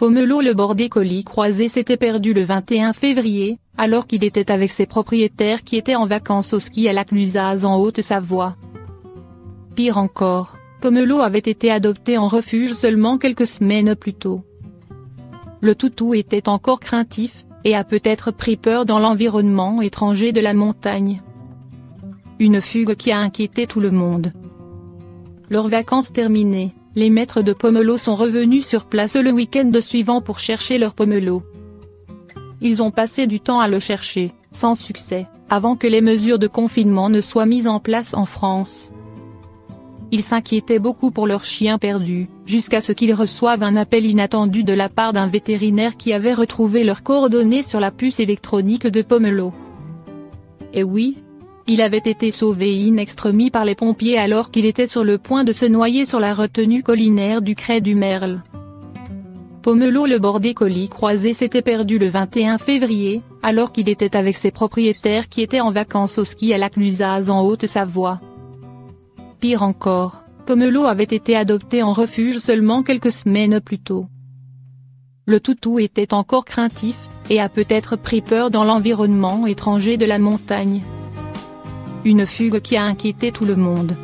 Pomelo le border collie croisé s'était perdu le 21 février, alors qu'il était avec ses propriétaires qui étaient en vacances au ski à la Clusaz en Haute-Savoie. Pire encore, Pomelo avait été adopté en refuge seulement quelques semaines plus tôt. Le toutou était encore craintif, et a peut-être pris peur dans l'environnement étranger de la montagne. Une fugue qui a inquiété tout le monde. Leurs vacances terminées, les maîtres de Pomelo sont revenus sur place le week-end suivant pour chercher leur Pomelo. Ils ont passé du temps à le chercher, sans succès, avant que les mesures de confinement ne soient mises en place en France. Ils s'inquiétaient beaucoup pour leur chien perdu, jusqu'à ce qu'ils reçoivent un appel inattendu de la part d'un vétérinaire qui avait retrouvé leurs coordonnées sur la puce électronique de Pomelo. Et oui, il avait été sauvé in extremis par les pompiers alors qu'il était sur le point de se noyer sur la retenue collinaire du Crêt du Merle. Pomelo le border collie croisé s'était perdu le 21 février, alors qu'il était avec ses propriétaires qui étaient en vacances au ski à la Clusaz en Haute-Savoie. Pire encore, Pomelo avait été adopté en refuge seulement quelques semaines plus tôt. Le toutou était encore craintif, et a peut-être pris peur dans l'environnement étranger de la montagne. Une fugue qui a inquiété tout le monde.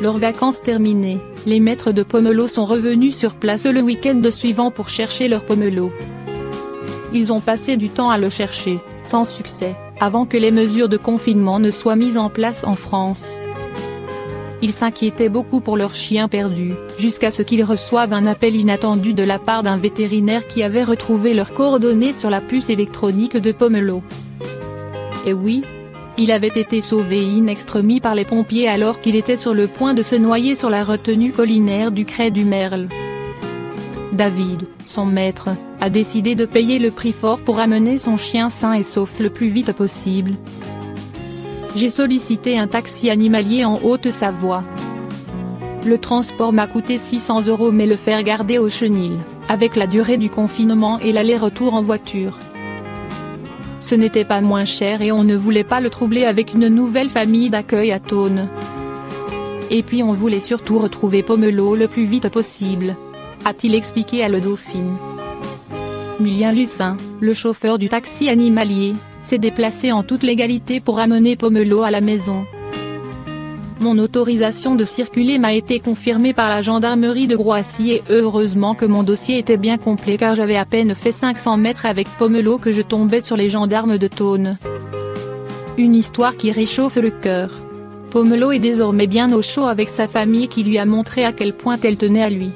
Leurs vacances terminées, les maîtres de Pomelo sont revenus sur place le week-end suivant pour chercher leur Pomelo. Ils ont passé du temps à le chercher, sans succès, avant que les mesures de confinement ne soient mises en place en France. Ils s'inquiétaient beaucoup pour leur chien perdu, jusqu'à ce qu'ils reçoivent un appel inattendu de la part d'un vétérinaire qui avait retrouvé leurs coordonnées sur la puce électronique de Pomelo. Et oui, il avait été sauvé in extremis par les pompiers alors qu'il était sur le point de se noyer sur la retenue collinaire du Crêt du Merle. David, son maître, a décidé de payer le prix fort pour amener son chien sain et sauf le plus vite possible. J'ai sollicité un taxi animalier en Haute-Savoie. Le transport m'a coûté 600 € mais le faire garder au chenil, avec la durée du confinement et l'aller-retour en voiture. Ce n'était pas moins cher et on ne voulait pas le troubler avec une nouvelle famille d'accueil à Thônes. Et puis on voulait surtout retrouver Pomelo le plus vite possible, a-t-il expliqué à Le Dauphine. Julien Lucin, le chauffeur du taxi animalier, s'est déplacé en toute légalité pour amener Pomelo à la maison. Mon autorisation de circuler m'a été confirmée par la gendarmerie de Groissy et heureusement que mon dossier était bien complet car j'avais à peine fait 500 mètres avec Pomelo que je tombais sur les gendarmes de Thônes. Une histoire qui réchauffe le cœur. Pomelo est désormais bien au chaud avec sa famille qui lui a montré à quel point elle tenait à lui.